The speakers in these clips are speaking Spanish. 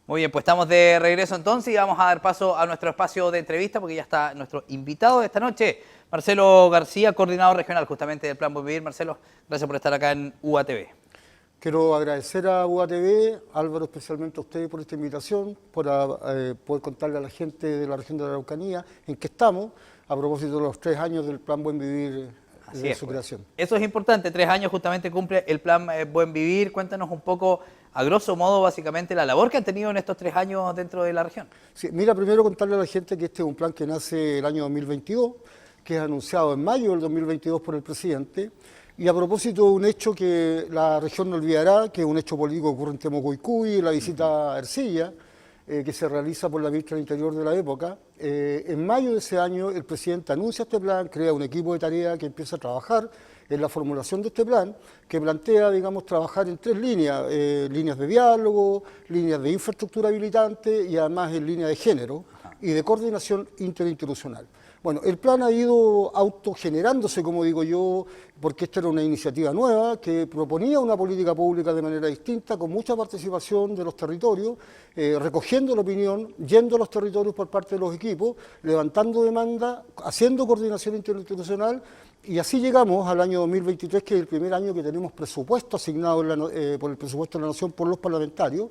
Muy bien, pues estamos de regreso entonces y vamos a dar paso a nuestro espacio de entrevista porque ya está nuestro invitado de esta noche, Marcelo García, coordinador regional justamente del Plan Buen Vivir. Marcelo, gracias por estar acá en UATV. Quiero agradecer a UATV, Álvaro, especialmente a ustedes por esta invitación, por poder contarle a la gente de la región de la Araucanía en qué estamos, a propósito de los 3 años del Plan Buen Vivir de su creación. Eso es importante, 3 años justamente cumple el Plan Buen Vivir. Cuéntanos un poco, a grosso modo, básicamente, la labor que han tenido en estos 3 años dentro de la región. Sí, mira, primero contarle a la gente que este es un plan que nace el año 2022, que es anunciado en mayo del 2022 por el presidente. Y a propósito de un hecho que la región no olvidará, que es un hecho político que ocurre en Temuco-Icuy, la visita a Ercilla, que se realiza por la ministra del Interior de la época. En mayo de ese año el presidente anuncia este plan, crea un equipo de tarea que empieza a trabajar en la formulación de este plan, que plantea, digamos, trabajar en 3 líneas, líneas de diálogo, líneas de infraestructura habilitante y además en línea de género y de coordinación interinstitucional. Bueno, el plan ha ido autogenerándose, como digo yo, porque esta era una iniciativa nueva que proponía una política pública de manera distinta, con mucha participación de los territorios, recogiendo la opinión, yendo a los territorios por parte de los equipos, levantando demanda, haciendo coordinación interinstitucional, y así llegamos al año 2023, que es el primer año que tenemos presupuesto asignado por el presupuesto de la Nación por los parlamentarios,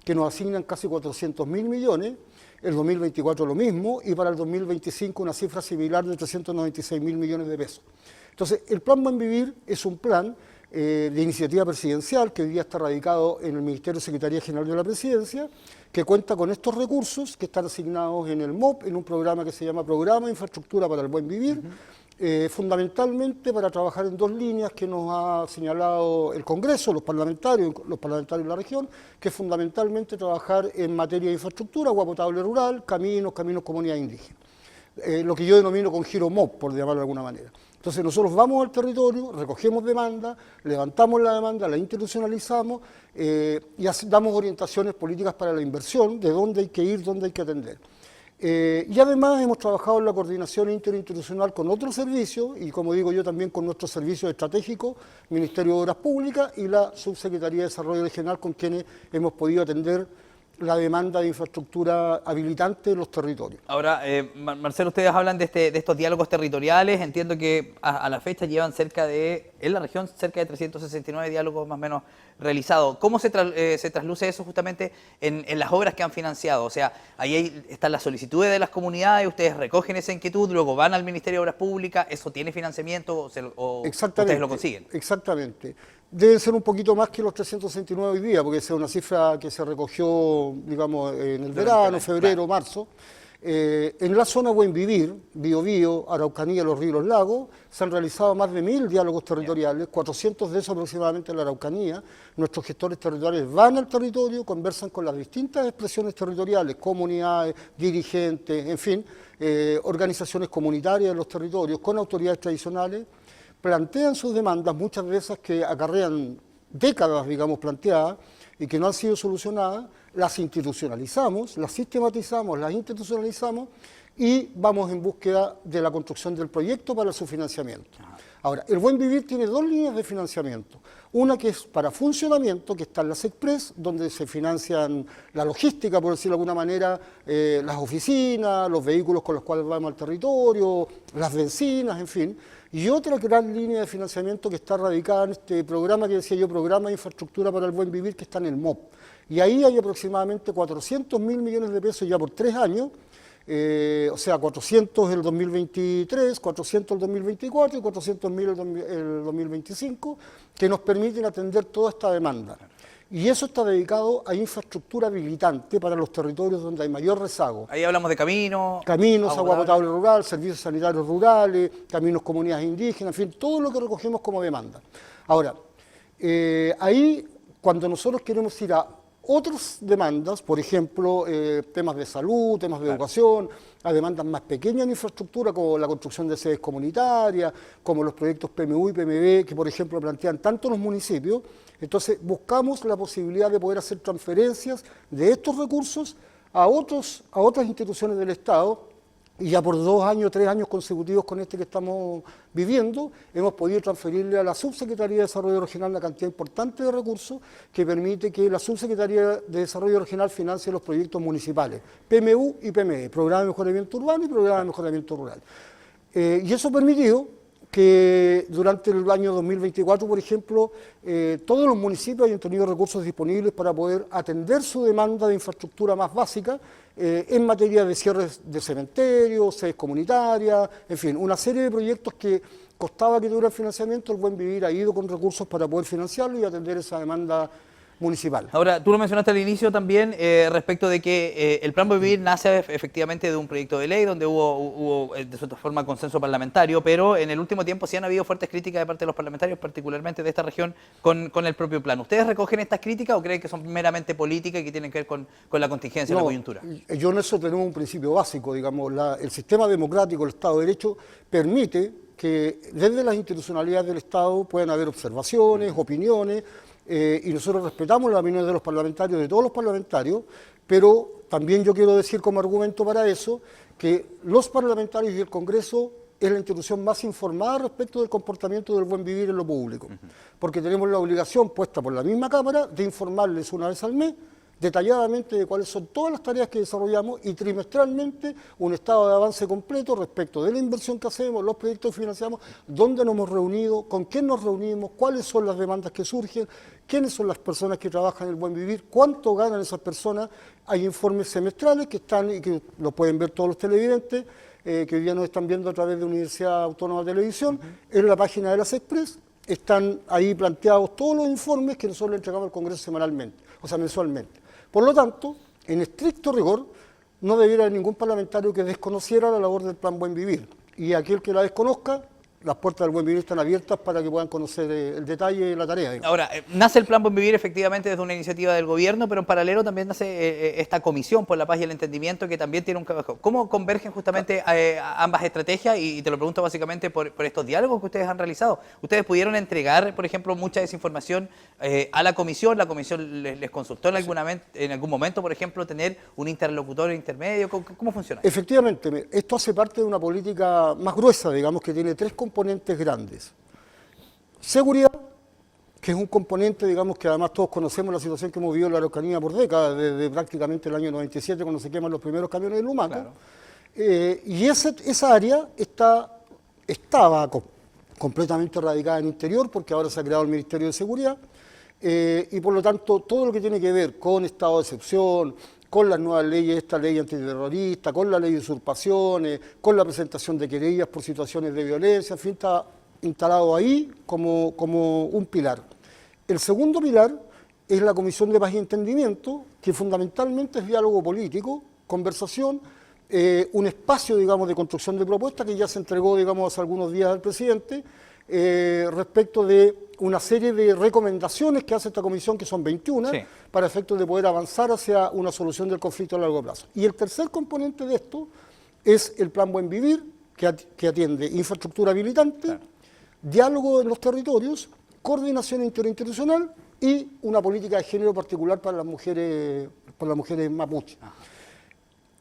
que nos asignan casi 400.000 millones, el 2024 lo mismo, y para el 2025 una cifra similar de 396.000 millones de pesos. Entonces, el Plan Buen Vivir es un plan de iniciativa presidencial que hoy día está radicado en el Ministerio de Secretaría General de la Presidencia, que cuenta con estos recursos que están asignados en el MOP, en un programa que se llama Programa de Infraestructura para el Buen Vivir, fundamentalmente para trabajar en 2 líneas que nos ha señalado el Congreso, los parlamentarios de la región, que es fundamentalmente trabajar en materia de infraestructura, agua potable rural, caminos, comunidades indígenas. Lo que yo denomino con giro MOP, por llamarlo de alguna manera. Entonces nosotros vamos al territorio, recogemos demanda, levantamos la demanda, la institucionalizamos y damos orientaciones políticas para la inversión, de dónde hay que ir, dónde hay que atender. Y además hemos trabajado en la coordinación interinstitucional con otros servicios y, como digo yo, también con nuestros servicios estratégicos, Ministerio de Obras Públicas y la Subsecretaría de Desarrollo Regional, con quienes hemos podido atender la demanda de infraestructura habilitante en los territorios. Ahora, Marcelo, ustedes hablan de estos diálogos territoriales. Entiendo que a la fecha llevan en la región, cerca de 369 diálogos más o menos realizados. ¿Cómo se trasluce eso justamente en las obras que han financiado? O sea, ahí están las solicitudes de las comunidades, ustedes recogen esa inquietud, luego van al Ministerio de Obras Públicas, ¿eso tiene financiamiento o ustedes lo consiguen? Exactamente. Deben ser un poquito más que los 369 hoy día, porque esa es una cifra que se recogió, digamos, en el verano, febrero, marzo. En la zona Buen Vivir, Biobío, Araucanía, Los Ríos y los Lagos, se han realizado más de 1000 diálogos territoriales, 400 de esos aproximadamente en la Araucanía. Nuestros gestores territoriales van al territorio, conversan con las distintas expresiones territoriales, comunidades, dirigentes, en fin, organizaciones comunitarias de los territorios, con autoridades tradicionales, plantean sus demandas, muchas veces que acarrean décadas, digamos, planteadas y que no han sido solucionadas, las institucionalizamos, las sistematizamos, las institucionalizamos y vamos en búsqueda de la construcción del proyecto para su financiamiento. Ahora, el Buen Vivir tiene 2 líneas de financiamiento. Una que es para funcionamiento, que está en las Express, donde se financian la logística, por decirlo de alguna manera, las oficinas, los vehículos con los cuales vamos al territorio, las bencinas, en fin. Y otra gran línea de financiamiento que está radicada en este programa que decía yo, Programa de Infraestructura para el Buen Vivir, que está en el MOP. Y ahí hay aproximadamente 400.000 millones de pesos ya por 3 años, o sea, 400 el 2023, 400 el 2024 y 400.000 el 2025, que nos permiten atender toda esta demanda. Y eso está dedicado a infraestructura habilitante para los territorios donde hay mayor rezago. Ahí hablamos de caminos, agua potable rural, servicios sanitarios rurales, caminos, comunidades indígenas, en fin, todo lo que recogemos como demanda. Ahora, ahí cuando nosotros queremos ir a otras demandas, por ejemplo, temas de salud, temas de educación, a demandas más pequeñas en infraestructura, como la construcción de sedes comunitarias, como los proyectos PMU y PMB, que por ejemplo plantean tanto los municipios. Entonces buscamos la posibilidad de poder hacer transferencias de estos recursos a otras instituciones del Estado, y ya por 2 años, 3 años consecutivos con este que estamos viviendo, hemos podido transferirle a la Subsecretaría de Desarrollo Regional una cantidad importante de recursos que permite que la Subsecretaría de Desarrollo Regional financie los proyectos municipales, PMU y PME, Programa de Mejoramiento Urbano y Programa de Mejoramiento Rural. Y eso ha permitido que durante el año 2024, por ejemplo, todos los municipios hayan tenido recursos disponibles para poder atender su demanda de infraestructura más básica en materia de cierres de cementerios, sedes comunitarias, en fin, una serie de proyectos que costaba que tuviera financiamiento. El Buen Vivir ha ido con recursos para poder financiarlo y atender esa demanda municipal. Ahora, tú lo mencionaste al inicio también respecto de que el Plan Buen Vivir nace efectivamente de un proyecto de ley donde hubo de cierta forma consenso parlamentario, pero en el último tiempo sí han habido fuertes críticas de parte de los parlamentarios, particularmente de esta región, con el propio plan. ¿Ustedes recogen estas críticas o creen que son meramente políticas y que tienen que ver con la contingencia, la coyuntura? Yo en eso tenemos un principio básico, digamos, el sistema democrático, el Estado de Derecho, permite que desde las institucionalidades del Estado puedan haber observaciones, opiniones, y nosotros respetamos las opiniones de los parlamentarios, de todos los parlamentarios, pero también yo quiero decir como argumento para eso que los parlamentarios y el Congreso es la institución más informada respecto del comportamiento del buen vivir en lo público, porque tenemos la obligación puesta por la misma Cámara de informarles una vez al mes detalladamente de cuáles son todas las tareas que desarrollamos y trimestralmente un estado de avance completo respecto de la inversión que hacemos, los proyectos que financiamos, dónde nos hemos reunido, con quién nos reunimos, cuáles son las demandas que surgen, quiénes son las personas que trabajan en el buen vivir, cuánto ganan esas personas. Hay informes semestrales que están y que lo pueden ver todos los televidentes, que hoy día nos están viendo a través de Universidad Autónoma de Televisión, en la página de las Express. Están ahí planteados todos los informes que nosotros le entregamos al Congreso semanalmente, o sea, mensualmente. Por lo tanto, en estricto rigor, no debiera haber ningún parlamentario que desconociera la labor del Plan Buen Vivir. Y aquel que la desconozca, las puertas del Buen Vivir están abiertas para que puedan conocer el detalle de la tarea. Digamos. Ahora, nace el Plan Buen Vivir efectivamente desde una iniciativa del gobierno, pero en paralelo también nace esta comisión por la paz y el entendimiento que también tiene un trabajo. ¿Cómo convergen justamente ambas estrategias? Y te lo pregunto básicamente por estos diálogos que ustedes han realizado. ¿Ustedes pudieron entregar, por ejemplo, mucha desinformación a la comisión? ¿La comisión les consultó en algún momento, por ejemplo, tener un interlocutor intermedio? ¿Cómo funciona? Efectivamente, esto hace parte de una política más gruesa, digamos, que tiene 3 componentes grandes. Seguridad, que es un componente, digamos, que además todos conocemos la situación que hemos vivido en la Araucanía por décadas, desde prácticamente el año 97, cuando se queman los primeros camiones de Lumaco. Claro. Y esa área estaba completamente radicada en interior, porque ahora se ha creado el Ministerio de Seguridad, y por lo tanto todo lo que tiene que ver con estado de excepción, con las nuevas leyes, esta ley antiterrorista, con la ley de usurpaciones, con la presentación de querellas por situaciones de violencia, en fin, está instalado ahí como un pilar. El segundo pilar es la Comisión de Paz y Entendimiento, que fundamentalmente es diálogo político, conversación, un espacio, digamos, de construcción de propuestas que ya se entregó, digamos, hace algunos días al presidente, respecto de una serie de recomendaciones que hace esta comisión, que son 21, sí, para efectos de poder avanzar hacia una solución del conflicto a largo plazo. Y el tercer componente de esto es el Plan Buen Vivir, que atiende infraestructura habilitante, claro, diálogo en los territorios, coordinación interinstitucional y una política de género particular para las mujeres mapuche. Ajá.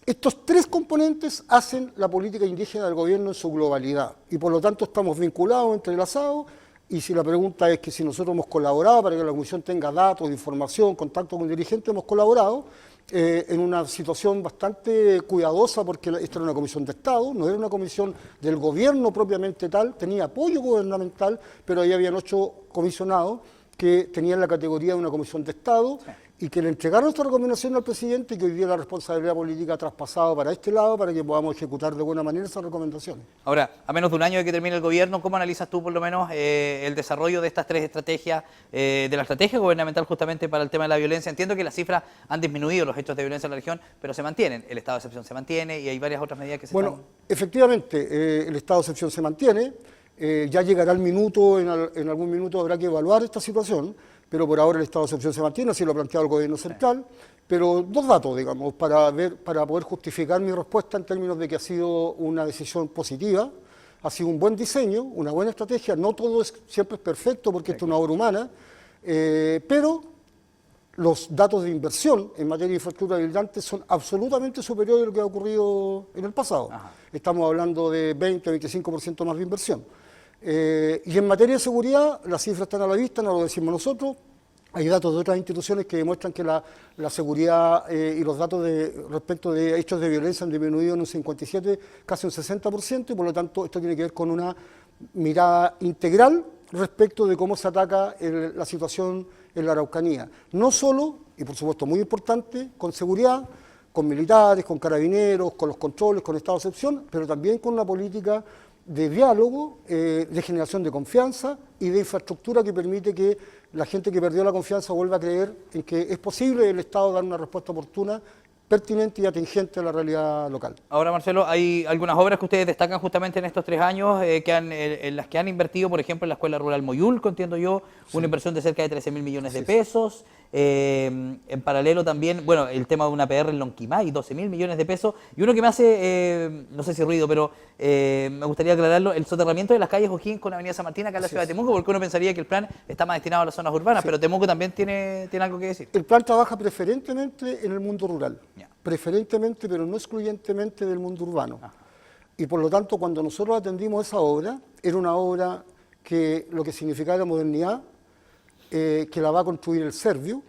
Estos 3 componentes hacen la política indígena del gobierno en su globalidad y por lo tanto estamos vinculados, entrelazados. Y si la pregunta es que si nosotros hemos colaborado para que la comisión tenga datos, información, contacto con dirigentes, hemos colaborado en una situación bastante cuidadosa, porque esta era una comisión de Estado, no era una comisión del gobierno propiamente tal, tenía apoyo gubernamental, pero ahí habían 8 comisionados que tenían la categoría de una comisión de Estado, sí, y que le entregaron esta recomendación al presidente y que hoy día la responsabilidad política ha traspasado para este lado para que podamos ejecutar de buena manera esas recomendaciones. Ahora, a menos de un año de que termine el gobierno, ¿cómo analizas tú por lo menos el desarrollo de estas 3 estrategias, de la estrategia gubernamental justamente para el tema de la violencia? Entiendo que las cifras han disminuido, los hechos de violencia en la región, pero se mantienen, el estado de excepción se mantiene y hay varias otras medidas que se están... Efectivamente, el estado de excepción se mantiene, ya llegará el minuto, en algún minuto habrá que evaluar esta situación, pero por ahora el estado de excepción se mantiene, así lo ha planteado el gobierno central. Pero 2 datos, digamos, para poder justificar mi respuesta en términos de que ha sido una decisión positiva, ha sido un buen diseño, una buena estrategia. No todo siempre es perfecto porque esto es una obra humana, pero los datos de inversión en materia de infraestructura habilitante son absolutamente superiores a lo que ha ocurrido en el pasado. Ajá. Estamos hablando de 20-25% más de inversión. Y en materia de seguridad, las cifras están a la vista, no lo decimos nosotros. Hay datos de otras instituciones que demuestran que la seguridad y los datos respecto de hechos de violencia han disminuido en un 57, casi un 60%, y por lo tanto esto tiene que ver con una mirada integral respecto de cómo se ataca la situación en la Araucanía. No solo, y por supuesto muy importante, con seguridad, con militares, con carabineros, con los controles, con estado de excepción, pero también con una política de diálogo, de generación de confianza y de infraestructura que permite que la gente que perdió la confianza vuelva a creer en que es posible el Estado dar una respuesta oportuna, pertinente y atingente a la realidad local. Ahora, Marcelo, hay algunas obras que ustedes destacan justamente en estos 3 años, en las que han invertido, por ejemplo, en la Escuela Rural Moyulco, entiendo yo, una inversión de cerca de 13.000 millones de pesos. En paralelo también, bueno, el tema de una PR en Lonquimay, 12.000 millones de pesos. Y uno que me hace, no sé si ruido, pero me gustaría aclararlo, el soterramiento de las calles O'Higgins con Avenida San Martín acá en la ciudad de Temuco, porque uno pensaría que el plan está más destinado a las zonas urbanas, pero Temuco también tiene algo que decir. El plan trabaja preferentemente en el mundo rural, Ya. preferentemente, pero no excluyentemente del mundo urbano. Y por lo tanto, cuando nosotros atendimos esa obra, era una obra que lo que significaba la modernidad, que la va a construir el Servio,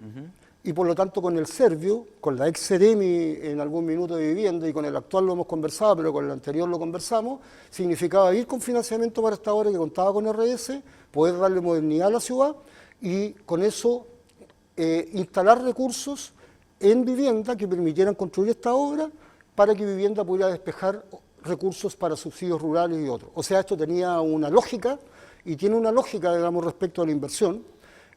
y por lo tanto con el Servio, con la ex Seremi en algún minuto de vivienda, y con el actual lo hemos conversado, pero con el anterior lo conversamos, significaba ir con financiamiento para esta obra que contaba con RS, poder darle modernidad a la ciudad, y con eso instalar recursos en vivienda que permitieran construir esta obra para que vivienda pudiera despejar recursos para subsidios rurales y otros. O sea, esto tenía una lógica, y tiene una lógica, digamos, respecto a la inversión.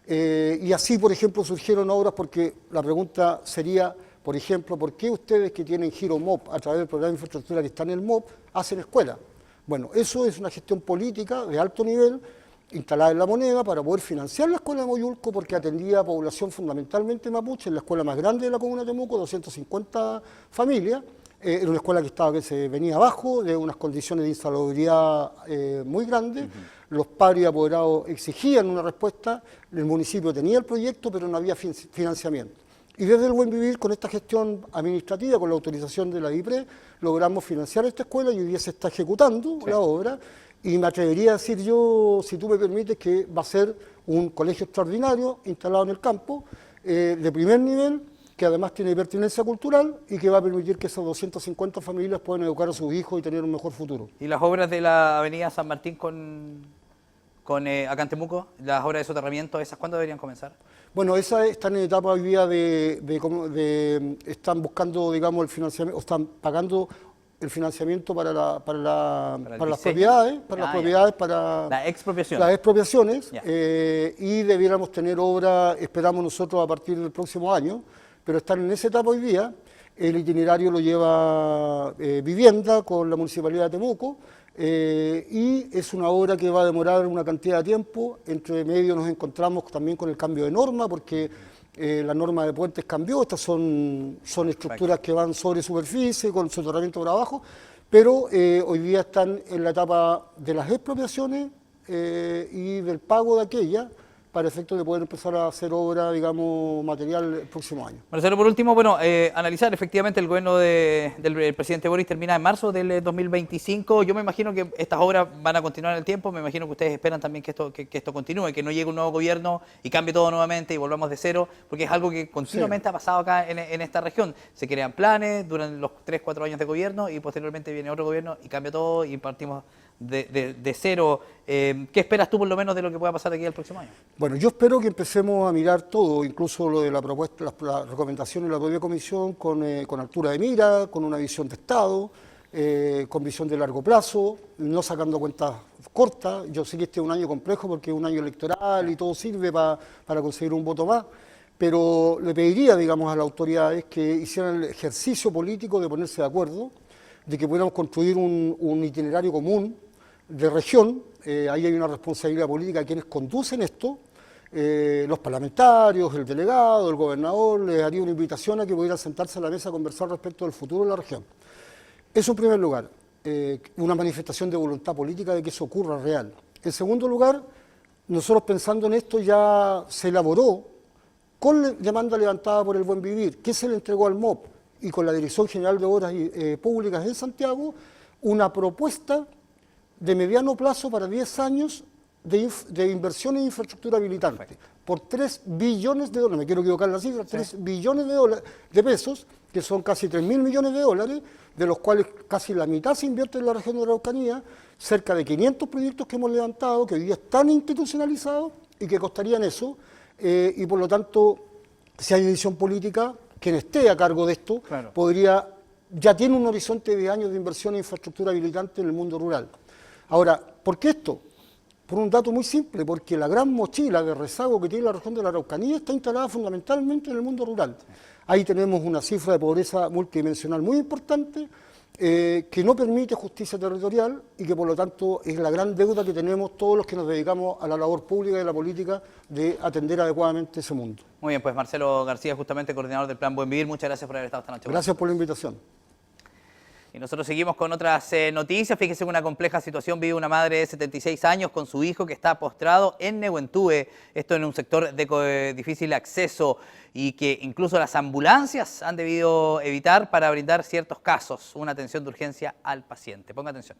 Y así, por ejemplo, surgieron obras, porque la pregunta sería, por ejemplo, ¿por qué ustedes que tienen Giro MOP a través del programa de infraestructura que está en el MOP hacen escuela? Bueno, eso es una gestión política de alto nivel, instalada en La Moneda, para poder financiar la escuela de Moyulco, porque atendía a población fundamentalmente mapuche, en la escuela más grande de la comuna de Temuco, 250 familias. Era una escuela que se venía abajo, de unas condiciones de insalubridad muy grandes. Los padres y apoderados exigían una respuesta, el municipio tenía el proyecto, pero no había financiamiento. Y desde el Buen Vivir, con esta gestión administrativa, con la autorización de la DIPRE, logramos financiar esta escuela y hoy día se está ejecutando la obra. Y me atrevería a decir yo, si tú me permites, que va a ser un colegio extraordinario instalado en el campo, de primer nivel, que además tiene pertinencia cultural y que va a permitir que esas 250 familias puedan educar a sus hijos y tener un mejor futuro. ¿Y las obras de la Avenida San Martín acá en Temuco, las obras de soterramiento, esas cuándo deberían comenzar? Bueno, esas están en etapa hoy día están buscando, digamos, el financiamiento, o están pagando el financiamiento para las propiedades, para la expropiación. Las expropiaciones, y debiéramos tener obra, esperamos nosotros, a partir del próximo año, pero están en esa etapa hoy día. El itinerario lo lleva Vivienda con la Municipalidad de Temuco, y es una obra que va a demorar una cantidad de tiempo. Entre medio nos encontramos también con el cambio de norma, porque la norma de puentes cambió. Estas son estructuras que van sobre superficie, con soterramiento por abajo, pero hoy día están en la etapa de las expropiaciones y del pago de aquella, para efectos de poder empezar a hacer obra, digamos, material el próximo año. Marcelo, por último, bueno, analizar efectivamente el gobierno del presidente Boris termina en marzo del 2025. Yo me imagino que estas obras van a continuar en el tiempo, me imagino que ustedes esperan también que esto continúe, que no llegue un nuevo gobierno y cambie todo nuevamente y volvamos de cero, porque es algo que continuamente ha pasado acá en esta región. Se crean planes, duran los 3-4 años de gobierno y posteriormente viene otro gobierno y cambia todo y partimos de cero. ¿Qué esperas tú por lo menos de lo que pueda pasar de aquí al próximo año? Bueno, yo espero que empecemos a mirar todo, incluso lo de la propuesta, las recomendaciones de la propia comisión, con altura de mira, con una visión de Estado, con visión de largo plazo, no sacando cuentas cortas. Yo sé que este es un año complejo porque es un año electoral y todo sirve para conseguir un voto más, pero le pediría, digamos, a las autoridades que hicieran el ejercicio político de ponerse de acuerdo, de que pudiéramos construir un itinerario común de región. Ahí hay una responsabilidad política de quienes conducen esto, los parlamentarios, el delegado, el gobernador. Les haría una invitación a que pudieran sentarse a la mesa a conversar respecto del futuro de la región. Eso en primer lugar, una manifestación de voluntad política de que eso ocurra real. En segundo lugar, nosotros pensando en esto ya se elaboró con demanda levantada por el Buen Vivir, que se le entregó al MOP y con la Dirección General de Obras Públicas en Santiago, una propuesta de mediano plazo para 10 años de inversión en infraestructura habilitante por 3 billones de dólares, me quiero equivocar en la cifra, 3 billones de pesos, que son casi 3.000 millones de dólares, de los cuales casi la mitad se invierte en la región de la Araucanía, cerca de 500 proyectos que hemos levantado, que hoy día están institucionalizados y que costarían eso, y por lo tanto, si hay decisión política, quien esté a cargo de esto, ya tiene un horizonte de años de inversión en infraestructura habilitante en el mundo rural. Ahora, ¿por qué esto? Por un dato muy simple, porque la gran mochila de rezago que tiene la región de la Araucanía está instalada fundamentalmente en el mundo rural. Ahí tenemos una cifra de pobreza multidimensional muy importante, que no permite justicia territorial y que por lo tanto es la gran deuda que tenemos todos los que nos dedicamos a la labor pública y a la política de atender adecuadamente ese mundo. Muy bien, pues Marcelo García, justamente coordinador del Plan Buen Vivir, muchas gracias por haber estado esta noche. Gracias por la invitación. Y nosotros seguimos con otras noticias. Fíjese que una compleja situación vive una madre de 76 años con su hijo que está postrado en Nehuentúe, esto en un sector de difícil acceso y que incluso las ambulancias han debido evitar para brindar ciertos casos, una atención de urgencia al paciente. Ponga atención.